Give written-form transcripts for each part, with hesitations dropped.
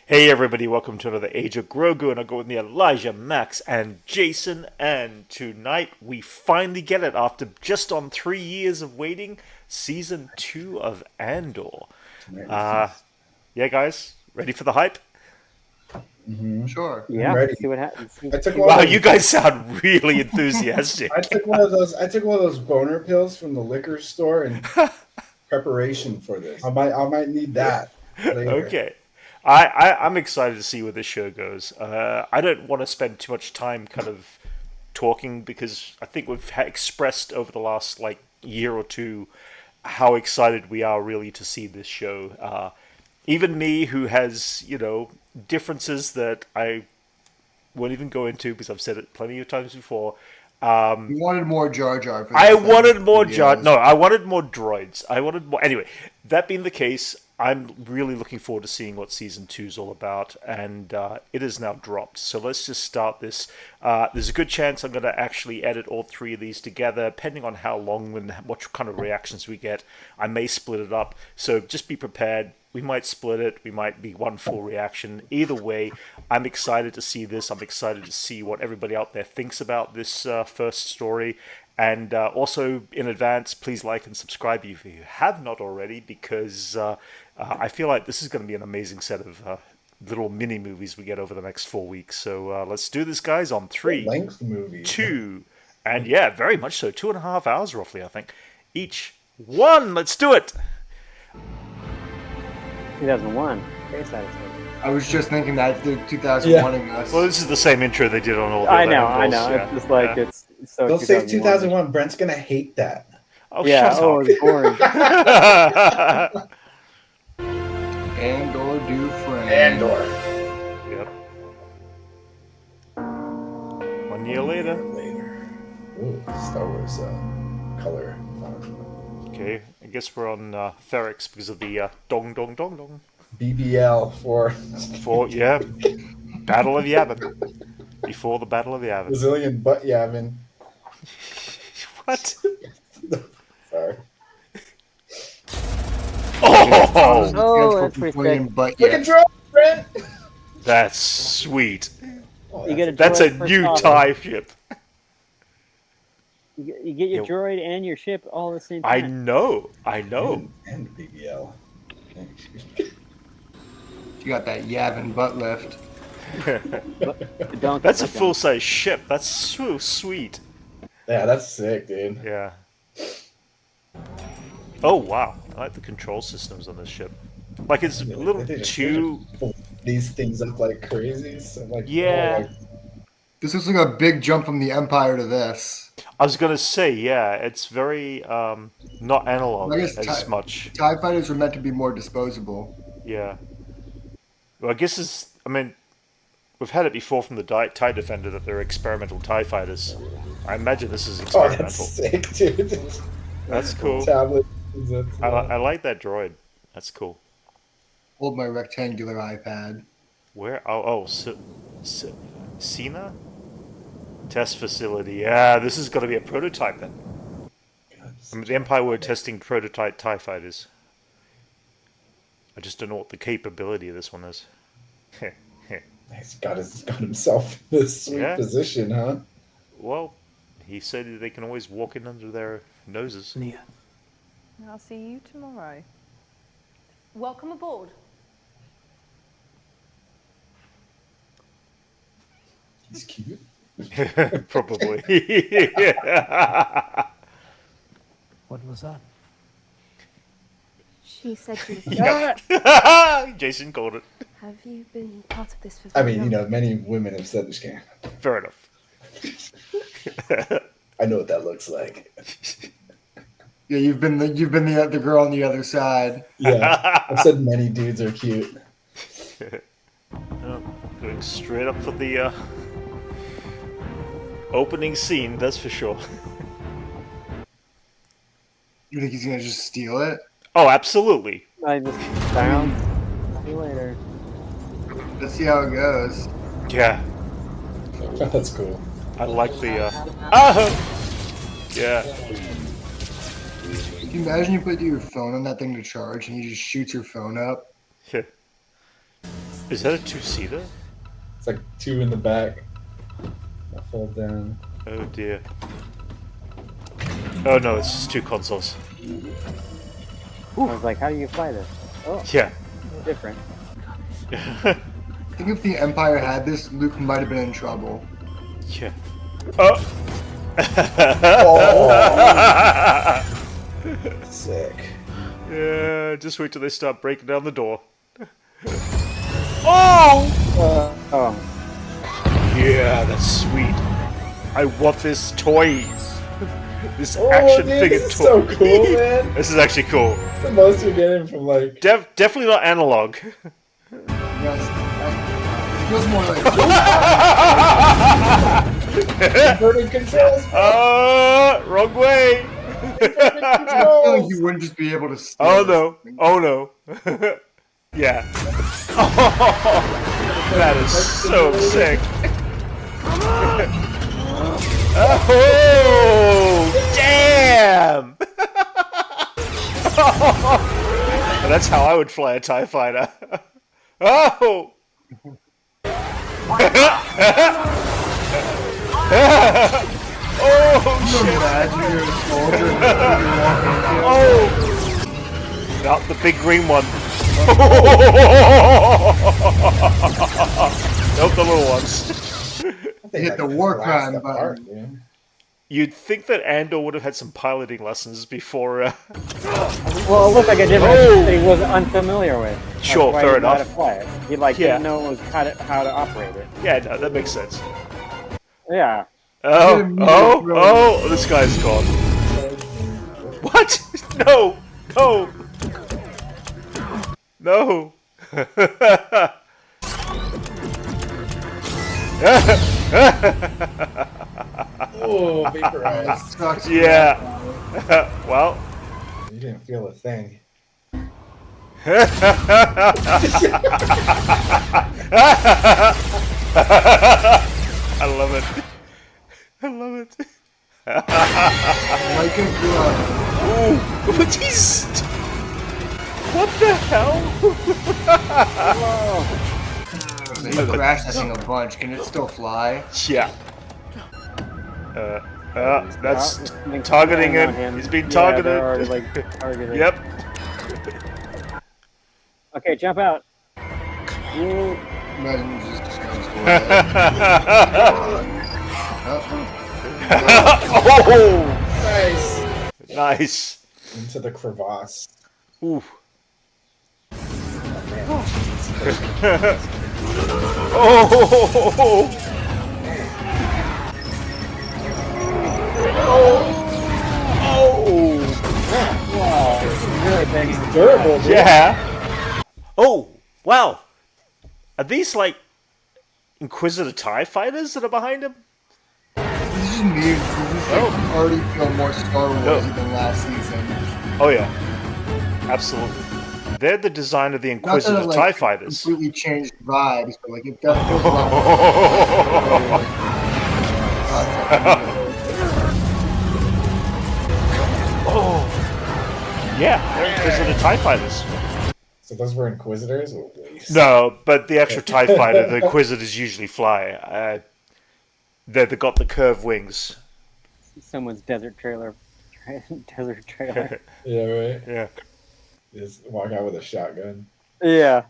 Hey everybody, welcome to another Age of Grogu, and I'll go with me Elijah, Max, and Jason, and tonight we finally get it after just on 3 years of waiting, Season 2 of Andor. Yeah guys, ready for the hype? Sure. I'm Yeah, ready. see what happens. I took Wow, you guys sound really enthusiastic. I took one of those boner pills from the liquor store in preparation for this. I might need that later. Okay. I'm excited to see where this show goes. I don't want to spend too much time kind of talking because I think we've expressed over the last year or two how excited we are really to see this show. Even me, who has differences that I won't even go into because I've said it plenty of times before. You wanted more Jar Jar. I wanted more Jar. No, I wanted more droids. I wanted more. Anyway, that being the case, I'm really looking forward to seeing what season 2 is all about, and it is now dropped. So let's just start this. There's a good chance I'm going to actually edit all 3 of these together, depending on how long and what kind of reactions we get. I may split it up, so just be prepared. We might split it. We might be one full reaction. Either way, I'm excited to see this. I'm excited to see what everybody out there thinks about this first story. And also, in advance, please like and subscribe if you have not already, because I feel like this is going to be an amazing set of little mini movies we get over the next 4 weeks. So let's do this, guys, on 3, Length movie. 2, and yeah, very much so. 2.5 hours, roughly, I think. Each. 1, let's do it! 2001. Very satisfying. I was just thinking that the 2001 in us. Well, this is the same intro they did on all the I other know. Andors, It's just like it's so. Don't say 2001. Brent's gonna hate that. Oh, Yeah. shut Oh, up. it's boring. Andor do friend. Andor. Yep. 1 year later. Later. Ooh, Star Wars color font. Okay, I guess we're on Ferrex because of the dong dong dong dong. BBL for Yeah, Battle of Yavin. Before the Battle of Yavin. Brazilian butt yabbing. What? Sorry. Oh, Oh, that's pretty sick. But Look yeah. at drone, Brent. that's sweet. Oh, You get a That's a droid per new solid. TIE ship. You get your Yeah. droid and your ship all at the same I time. know. and BBL. You got that Yavin butt lift. Don't That's a don't. full-size ship. That's so sweet. Yeah, that's sick, dude. Yeah. Oh wow, I like the control systems on this ship. Like it's a little They just too. pull these things up like crazy. So like, Yeah. This is like a big jump from the Empire to this. I was gonna say, yeah, it's very not analog I guess as much. TIE fighters are meant to be more disposable. Yeah. Well, I guess it's. I mean, we've had it before from the TIE Defender that they're experimental TIE fighters. I imagine this is Oh, experimental. that's sick, dude. That's cool. Tablet. I like that droid. That's cool. Hold my rectangular iPad. Where? Cena? Test facility. Yeah, this is going to be a prototype then. I mean, the Empire were testing prototype TIE fighters. I just don't know what the capability of this one is. He's got himself in this sweet Yeah. position, huh? Well, he said that they can always walk in under their noses. I'll see you tomorrow. Welcome aboard. He's cute. Probably. What was that? She said you. Jason called it. Have you been part of this for I very mean, long? many women have said this game. Fair enough. I know what that looks like. Yeah, you've been the girl on the other side. Yeah, I've said many dudes are cute. Oh, going straight up for the opening scene, that's for sure. You think he's gonna just steal it? Oh, absolutely. I just found. See you later. Let's see how it goes. Yeah, That's cool. I like the. Yeah. Can you imagine you put your phone on that thing to charge and you just shoot your phone up? Yeah. Is that a two-seater? It's like 2 in the back. I fold down. Oh dear. Oh no, it's just 2 consoles. I was like, how do you fly this? Oh, Yeah. different. I think if the Empire had this, Luke might have been in trouble. Yeah. Oh! Sick. Yeah, just wait till they start breaking down the door. Oh! Oh, Yeah, that's sweet. I want this toy. This Oh, action dude, figure this is toy. so cool, man. This is actually cool. It's the most you're getting from like. Definitely not analog. Yes, it feels more like Inverted controls. Wrong way. I feel like you wouldn't just be able to steal Oh this no. thing. Oh no. Yeah. That is so sick. Oh, damn! That's how I would fly a TIE fighter. Oh! Oh, Can you shit! imagine you're a soldier and you walk into it? Oh! Not the big green one. Nope, the little ones. Hit the war crime button. Dude. You'd think that Andor would have had some piloting lessons before. well, it looked like a different Oh! that he wasn't unfamiliar with. That's Sure, why fair he didn't know how enough. to fly it. He like Yeah. didn't know how to operate it. Yeah, no, that makes sense. Yeah. Oh, this guy's gone. What? No! No! No! Oh, vaporized. Sucks. Yeah. Well. You didn't feel a thing. I love it. I love it. Like Ooh, what is? What the hell? you crashed that thing a bunch. Can it still fly? Yeah. That's Been targeting concentrating him. on He's being Yeah, targeted. they're already, like, targeted. Yep. Okay, jump out. Imagine you just goes Oh, Nice. nice. Into the crevasse. Ooh. Oh. Really big. Durable, dude. Yeah. Oh, wow. Are these like Inquisitor TIE fighters that are behind him? This is me. This is like already feel more Star Wars than last season. Oh yeah. Absolutely. They're the design of the Not that Inquisitor it, like, TIE fighters. completely changed vibes, but like it definitely feels a lot Oh. Yeah, they're Inquisitor TIE fighters. So those were Inquisitors? Oh, please. No, but the actual TIE fighter, the Inquisitors usually fly. They've got the curved wings. Someone's desert trailer. Desert trailer. Yeah, right. Yeah. Just walk out with a shotgun. Yeah.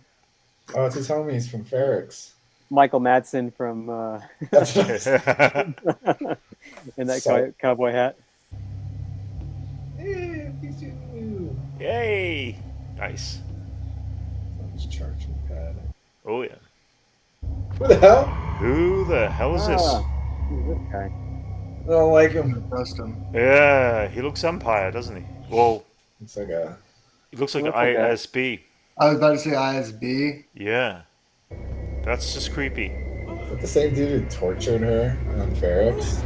Oh, it's his homies from Ferrix. Michael Madsen from in that cowboy hat. Yay! Nice. Charging pad. Oh yeah. What the hell? Who the hell is this? Who's this guy? I don't like him. custom. Yeah, he looks Empire, doesn't he? Well, It's like a. he looks like Looks an like a- ISB. I was about to say ISB. Yeah. That's just creepy. Is that the same dude who tortured her on Ferrix?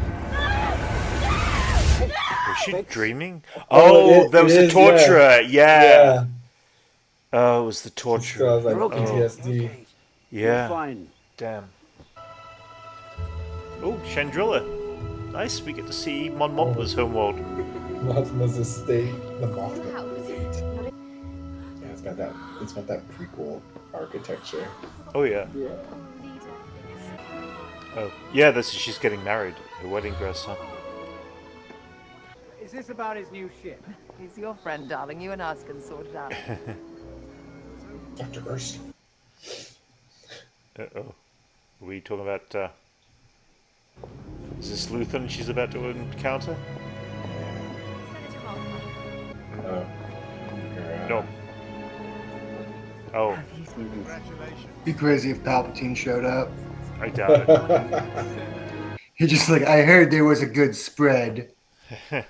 Was she dreaming? Oh, Oh, there was it the is, torturer. Yeah. Yeah. Oh, it was the So I torturer. was like You're okay. PTSD. Yeah. Fine. Damn. Oh, Chandrilla. nice. We get to see Mon Mothma's homeworld. Mothma's estate. The Mothma Wow. estate. Yeah, it's got that. It's got that prequel architecture. Oh yeah. Oh yeah. She's getting married. Her wedding dress, huh? Is this about his new ship? He's your friend, darling. You and us can sort it out. Dr. Hurst. Oh. Are we talking about? Is this Luthen she's about to encounter? Oh. No. Oh, Be crazy if Palpatine showed up. I doubt it. He just like, I heard there was a good spread. I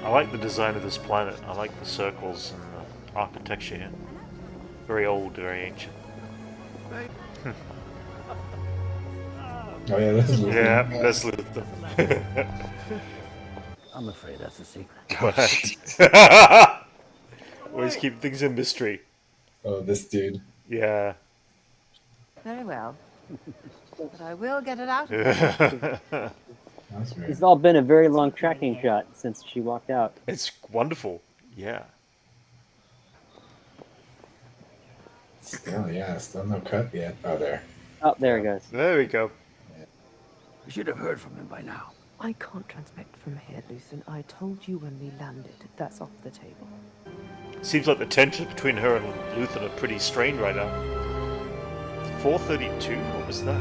like the design of this planet. I like the circles and the architecture here. Very old, very ancient. Oh yeah, this is Luthen. Yeah, that's Luthen. I'm afraid that's a secret. What? Always keep things in mystery. Oh, this dude. Yeah. Very well. But I will get it out of you. That's weird. It's all been a very long tracking shot since she walked out. It's wonderful. Yeah. Still no cut yet. Oh, there. Oh, there it goes. There we go. We should have heard from him by now. I can't transmit from here, Luthen. I told you when we landed. That's off the table. Seems like the tension between her and Luthen are pretty strained right now. 432? What was that?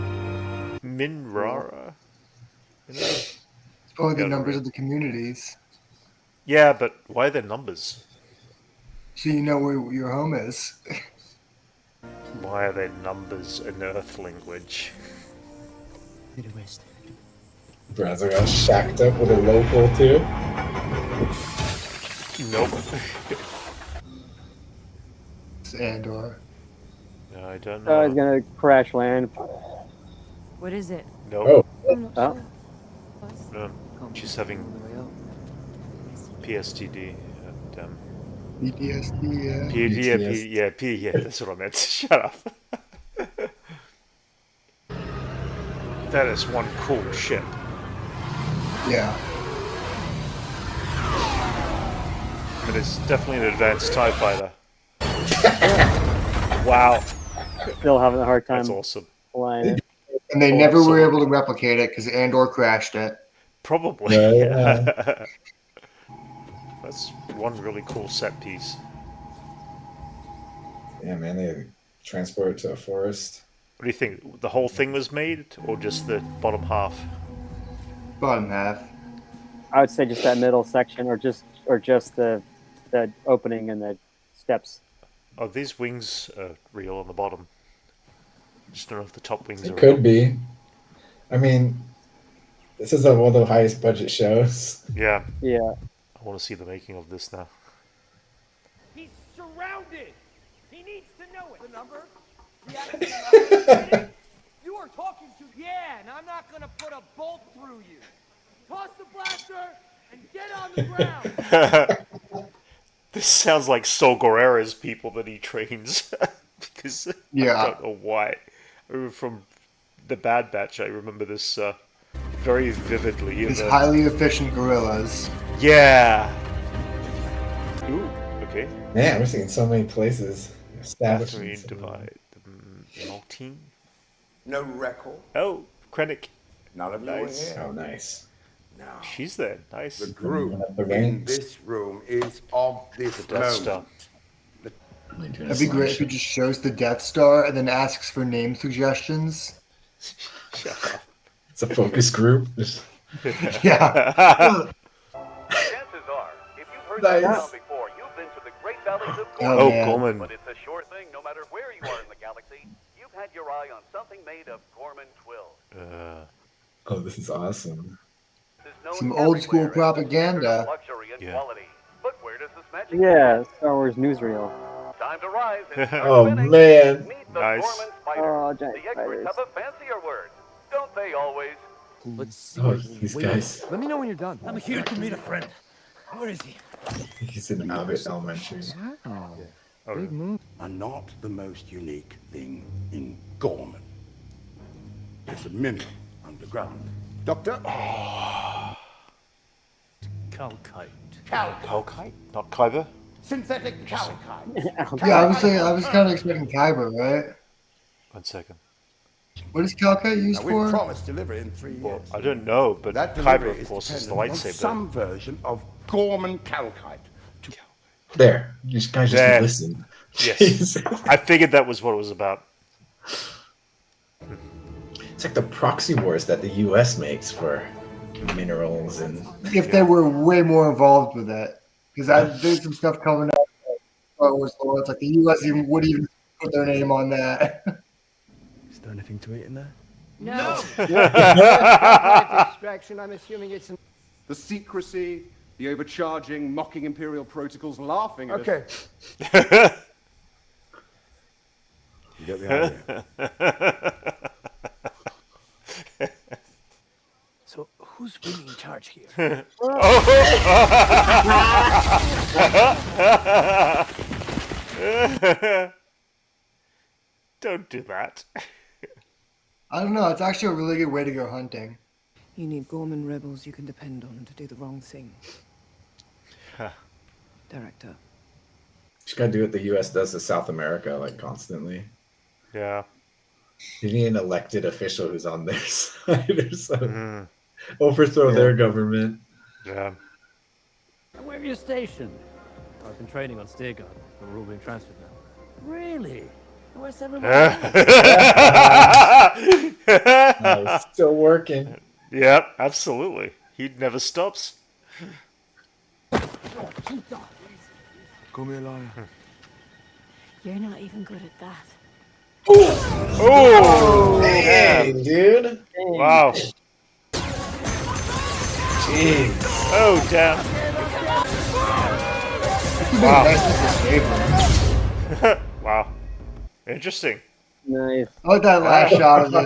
Minrara? It's probably the Yeah, numbers right. of the communities. Yeah, but why are there numbers? So you know where your home is. Why are there numbers in Earth language? Brad's like all shacked up with a local too. Nope. It's Andor. No, I don't Oh, it's know. gonna crash land. What is it? Nope. I'm not Oh. sure. No. She's having PSTD. And, PTSD, yeah. yeah, that's what I meant. Shut up. That is one cool ship. Yeah. I mean, it's definitely an advanced TIE fighter. Wow, Still having a hard time that's awesome. flying it. And they never were Awesome. able to replicate it because Andor crashed it. Probably. Yeah. That's one really cool set piece. Yeah, man, they transport it to a forest. What do you think? The whole thing was made, or just the bottom half? Bottom half. I would say just that middle section, or just the opening and the steps. Oh, these wings are real on the bottom. Just don't know if the top wings are It real. could be. I mean, this is one of the highest budget shows. Yeah, Yeah. I want to see the making of this now. He's surrounded. He needs to know it. The number? Yeah. You are talking to. Yeah, and I'm not gonna put a bolt through you. Toss the blaster and get on the ground. This sounds like Sol Guerrera's people that he trains. Because I Yeah. don't know why. From the Bad Batch, I remember this very vividly. These highly efficient gorillas. Yeah. Ooh, okay. Man, we're seeing so many places. Established. Battery divide. Maltine. No record. Oh, Krennic. None of you Nice. are here. Oh, nice. Now, She's there. Nice. the group The in rings. this room is of this The Death Star. moment. That'd be great if it just shows the Death Star and then asks for name suggestions. Shut up. It's a focus group. Just- Yeah. Chances are, if you've heard Nice. that sound before, you've been to the great valleys of Oh, Oh, man. Gorman. But it's a sure thing, no matter where you are in the galaxy, you've had your eye on something made of Gorman twill. Oh, this is awesome. This is known Some old school everywhere as the propaganda. standard of luxury and Yeah. quality. But where does this magic Yeah, Star Wars newsreel. Time to rise and start Oh, spinning. man. Meet the Nice. Gorman spider. Oh, giant The experts spiders. have a fancier word. Don't they always? Let's see. Oh, these guys. Let me know when you're done. I'm here to meet a friend. Where is he? He's in Abbott Elementary. Wow. Oh, Big move. Are not the most unique thing in Gorman. There's a mineral underground. Doctor? Calcite. Calcite? Not Kyber? Synthetic calcite. Yeah, I was kind of expecting Kyber, right? 1 second. What is Calcite used Now, we've for? promised delivery in 3 years. Well, I don't know, but That Kyber, delivery of course, is the dependent on lightsaber. some version of Gorman calcite. There, you guys just There. listen. Yes. Jesus. I figured that was what it was about. It's like the proxy wars that the U.S. makes for minerals and. If they were way more involved with it, because there's some stuff coming up. Star Wars lore. It's like the U.S. would even put their name on that. Is there anything to eat in there? No. Extraction, I'm assuming it's an... The secrecy, the overcharging, mocking imperial protocols, laughing at Okay. You get the idea. So, who's really in charge here? Don't do that. I don't know. It's actually a really good way to go hunting. You need Gorman rebels you can depend on to do the wrong thing. Director. Just gotta do what the U.S. does to South America, like constantly. Yeah. You need an elected official who's on their side or something. Overthrow their government. Yeah. Where are you stationed? I've been training on Steergun, but we're all being transferred now. Really? Where's everyone? Nice. Still working. Yep, absolutely. He never stops. Call me a liar. You're not even good at that. Oh! Dang, dude. Wow. Jeez. Oh, damn. Wow. Wow. Interesting. Nice. I like that last shot of the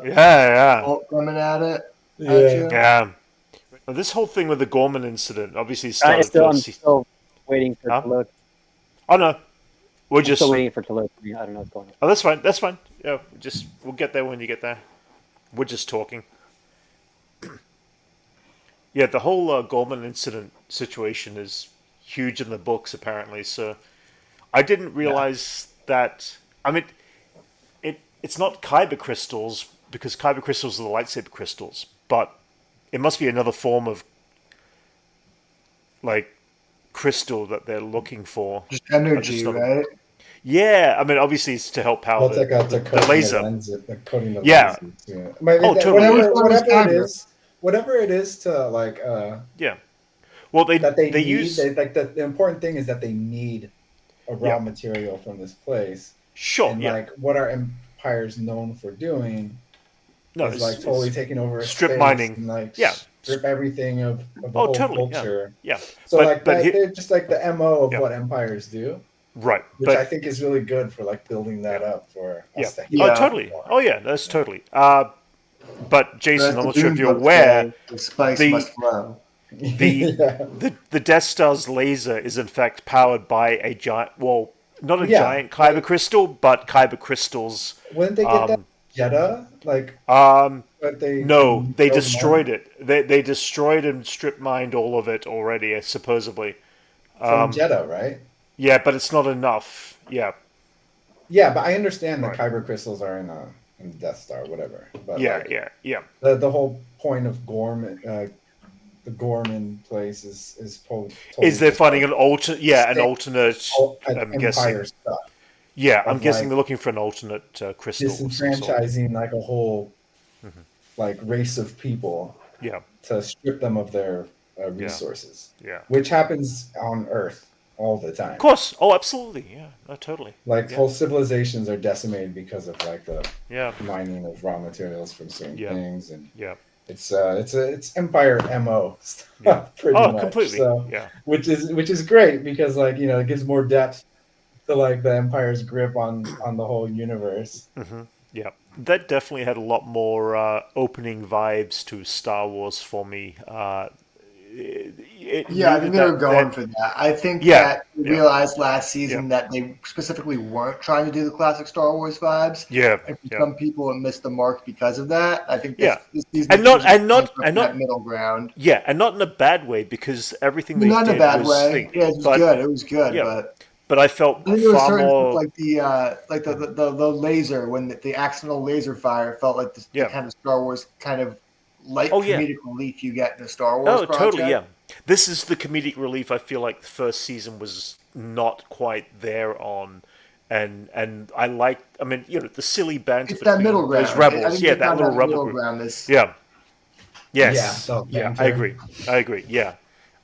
Yeah. bolt coming at it. Yeah. Well, this whole thing with the Gorman incident obviously started I'm still waiting for it to load. Oh, no. We're I'm just still waiting for it to load. I don't know what's going on. Oh, that's fine. That's fine. Yeah, we'll get there when you get there. We're just talking. Yeah, the whole Gorman incident situation is huge in the books, apparently. So I didn't realize that. I mean, it's not kyber crystals because kyber crystals are the lightsaber crystals, but it must be another form of like crystal that they're looking for. Just energy, right? Yeah, I mean, obviously it's to help power the laser. Coating the Yeah. lenses, yeah. Totally. Whatever it is to like. Yeah. Well, they use the important thing is that they need a raw material from this place. Sure. And yeah. like what our empire's known for doing. Is like totally taking over strip space mining. And, like yeah. Strip everything of the whole culture. Yeah. So they're just like the MO of what empires do. Right. Which I think is really good for like building that up for us to Oh, totally. Oh, yeah, that's totally. But Jason, I'm not sure if you're aware, the spice must flow. the Death Star's laser is in fact powered by a giant, not a giant kyber crystal, but kyber crystals. Wouldn't they get that Jeddah? Like, but they destroyed it. They destroyed and strip mined all of it already, supposedly. From Jeddah, right? Yeah, but it's not enough. Yeah. Yeah, but I understand that kyber crystals are in the Death Star, whatever. But yeah. The whole point of Gorman, the Gorman place is totally they're finding an alternate? Yeah, an alternate. I'm guessing. Stuff. Yeah, I'm guessing they're looking for an alternate crystal. Disenfranchising like a whole like race of people. Yeah. To strip them of their resources. Yeah. Which happens on Earth all the time. Of course. Oh, absolutely. Yeah. No, totally. Like whole civilizations are decimated because of like the mining of raw materials from certain things, and it's Empire MO stuff pretty much. Completely. So, which is great because like it gives more depth to like the Empire's grip on the whole universe. Mm-hmm. Yeah, that definitely had a lot more opening vibes to Star Wars for me. I think they were going for that. I think that we realized last season that they specifically weren't trying to do the classic Star Wars vibes. Yeah, and for some people, it missed the mark because of that. I think this season and not that middle ground. Yeah, and not in a bad way because everything they not did in a bad was way. Yeah, it was good. It was good, but I felt I think there was far certain more like the laser when the accidental laser fire felt like the kind of Star Wars kind of light comedic relief you get in a Star Wars project. Totally, yeah. This is the comedic relief I feel like the first season was not quite there on. And I like, I mean, the silly banter between that middle ground. those rebels. Yeah, that little rebel group. Yeah. Yes. Yeah, I agree. Yeah.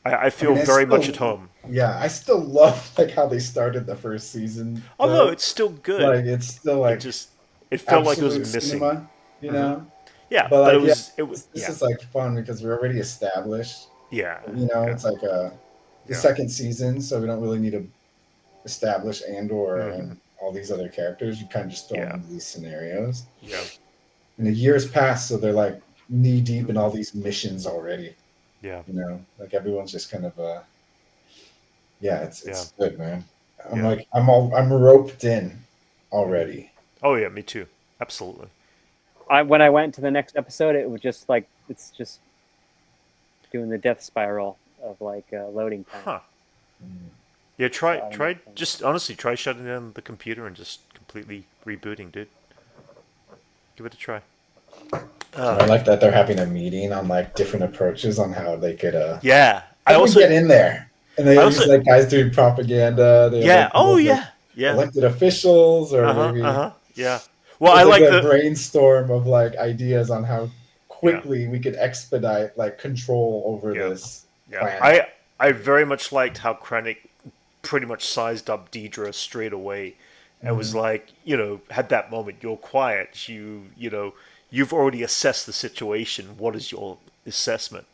I feel very much at home. Yeah, I still love like how they started the first season. Oh no, it's still good. Like it's still like it felt like it was missing. Cinema, you know? Yeah, but like, it was. This is like fun because we're already established. Yeah. It's like the second season, so we don't really need to establish Andor and all these other characters. You kind of just throw into these scenarios. Yeah. And the years pass, so they're like knee deep in all these missions already. Yeah. Like everyone's just kind of it's good, man. I'm roped in already. Oh yeah, me too. Absolutely. When I went to the next episode, it was just like it's just doing the death spiral of like loading time. Huh. Yeah, try just honestly try shutting down the computer and just completely rebooting, dude. Give it a try. I like that they're having a meeting on like different approaches on how they could I also get in there. And they use like guys doing propaganda. Elected officials or maybe yeah. Well, I like the brainstorm of like ideas on how quickly we could expedite like control over this plan. I very much liked how Krennic pretty much sized up Deidre straight away and was like, had that moment, you're quiet, you've already assessed the situation, what is your assessment?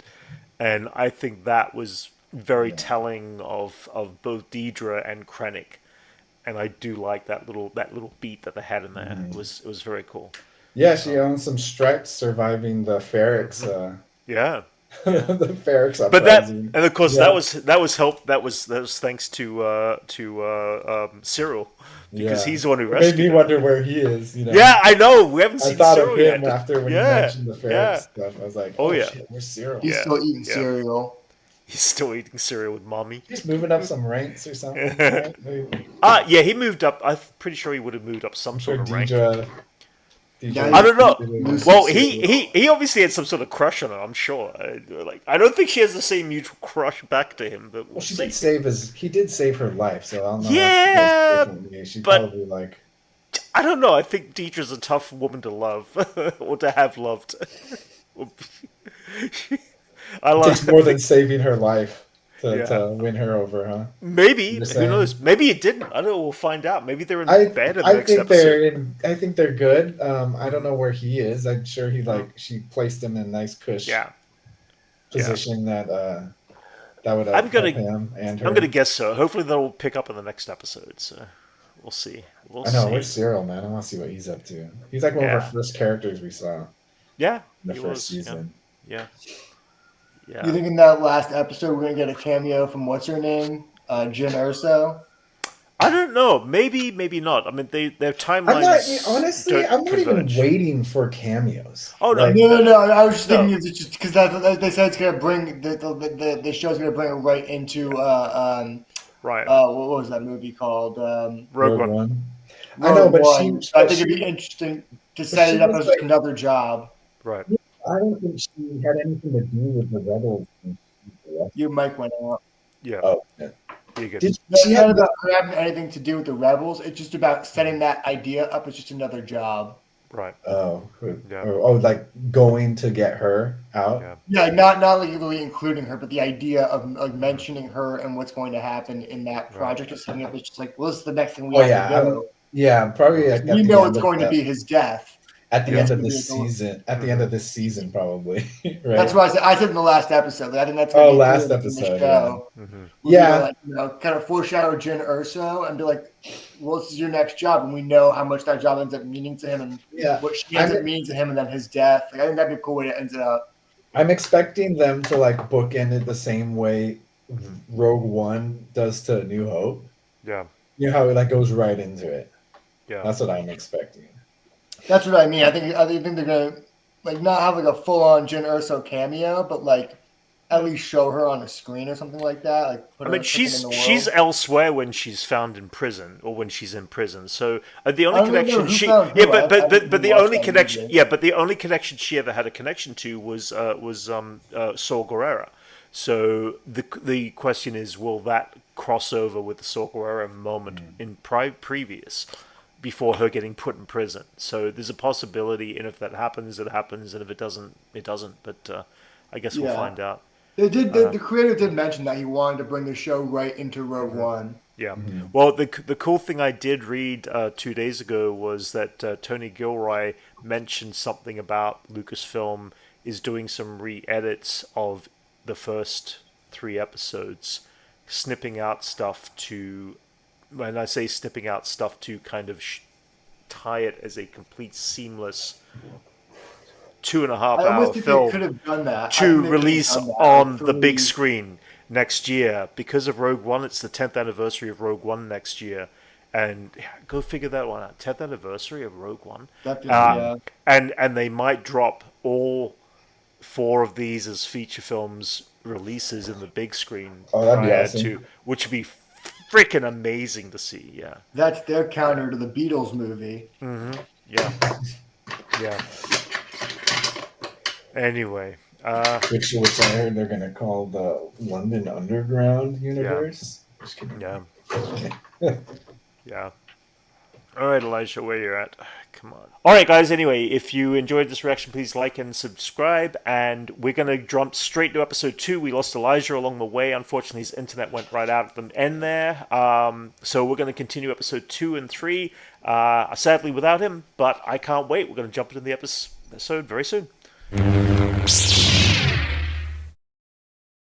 And I think that was very telling of both Deidre and Krennic. And I do like that little beat that they had in there. It was very cool. Yeah, she owns some stripes surviving the Ferrex. Yeah. The Ferrex uprising. But and of course that was help. That was thanks to Cyril because he's the one who rescued. Made me wonder where he is. Yeah, I know. We haven't seen Cyril yet. I thought of him yet. after when you mentioned the Ferrex stuff. I was like, oh yeah, shit, where's Cyril? He's still eating cereal. He's still eating cereal with mommy. He's moving up some ranks or something. Right? Yeah, he moved up. I'm pretty sure he would have moved up some sort of rank. DJ I don't know. Well, he obviously had some sort of crush on her. I'm sure. I don't think she has the same mutual crush back to him. But he did save her life. So I don't know. Yeah, she but probably like. I don't know. I think Deidre's a tough woman to love or to have loved. It takes more than saving her life to win her over, huh? Maybe. Who knows? Maybe it didn't. I don't know. We'll find out. Maybe they're in bed in the next episode. I think they're good. I don't know where he is. I'm sure she placed him in a nice cush position that would help him and her. I'm gonna guess so. Hopefully they'll pick up in the next episode. So we'll see. I know. Where's Cyril, man? I want to see what he's up to. He's like one of our first characters we saw. Yeah. In the first season. Yeah. You think in that last episode we're gonna get a cameo from what's her name, Jyn Erso? I don't know. Maybe, maybe not. I mean, their timelines. I'm not even waiting for cameos. Oh no, no! I was just thinking it's just because they said it's gonna bring the show's gonna bring it right into right. What was that movie called? Rogue One. I know, but I think it'd be interesting to set it up as another job. Right. I don't think she had anything to do with the rebels. Your mic went out. Yeah. Oh, yeah. It's not about having anything to do with the rebels. It's just about setting that idea up as just another job. Right. Oh. Yeah. Oh, like going to get her out. Yeah, not legally including her, but the idea of like mentioning her and what's going to happen in that project is something that's just like, well, this is the next thing we have to go. Yeah, probably. We know it's going to be his death. At the end of this season. At the end of this season, probably. Right? That's what I said. I said in the last episode. I think that's last episode. Yeah. Kind of foreshadow Jyn Erso and be like, "Well, this is your next job," and we know how much that job ends up meaning to him, and what she ends up meaning to him, and then his death. Like, I think that'd be a cool way to end it up. I'm expecting them to like bookend it the same way Rogue One does to New Hope. Yeah. You know how it like goes right into it. Yeah. That's what I'm expecting. That's what I mean. I think they're gonna like not have like a full on Jyn Erso cameo, but like at least show her on a screen or something like that. Like put I her mean, in the she's world. elsewhere when she's found in prison or when she's in prison. So the only I don't even know connection who she found who. yeah, I didn't but the watch only that connection movie. yeah, but the only connection she ever had a connection to was Saw Gerrera. So the question is, will that cross over with the Saw Gerrera moment in previous? Before her getting put in prison. So there's a possibility, and if that happens, it happens, and if it doesn't, it doesn't. But I guess we'll find out. They did. The creator did mention that he wanted to bring the show right into Rogue One. Yeah. Well, the cool thing I did read 2 days ago was that Tony Gilroy mentioned something about Lucasfilm is doing some re-edits of the first 3 episodes, snipping out stuff to. When I say snipping out stuff to kind of tie it as a complete seamless 2.5-hour film could have done that. to release on the big screen next year. Because of Rogue One, it's the 10th anniversary of Rogue One next year. And go figure that one out. 10th anniversary of Rogue One. Yeah. And they might drop all 4 of these as feature films releases in the big screen that'd be awesome. which would be freaking amazing to see. Yeah, that's their counter to the Beatles movie. Yeah. Anyway, which I heard they're gonna call the London Underground universe. Yeah. Yeah. All right, Elijah, where you're at? Come on. All right, guys. Anyway, if you enjoyed this reaction, please like and subscribe. And we're going to jump straight to episode 2. We lost Elijah along the way. Unfortunately, his internet went right out at the end there. So we're going to continue episode 2 and 3. Sadly, without him, but I can't wait. We're going to jump into the episode very soon.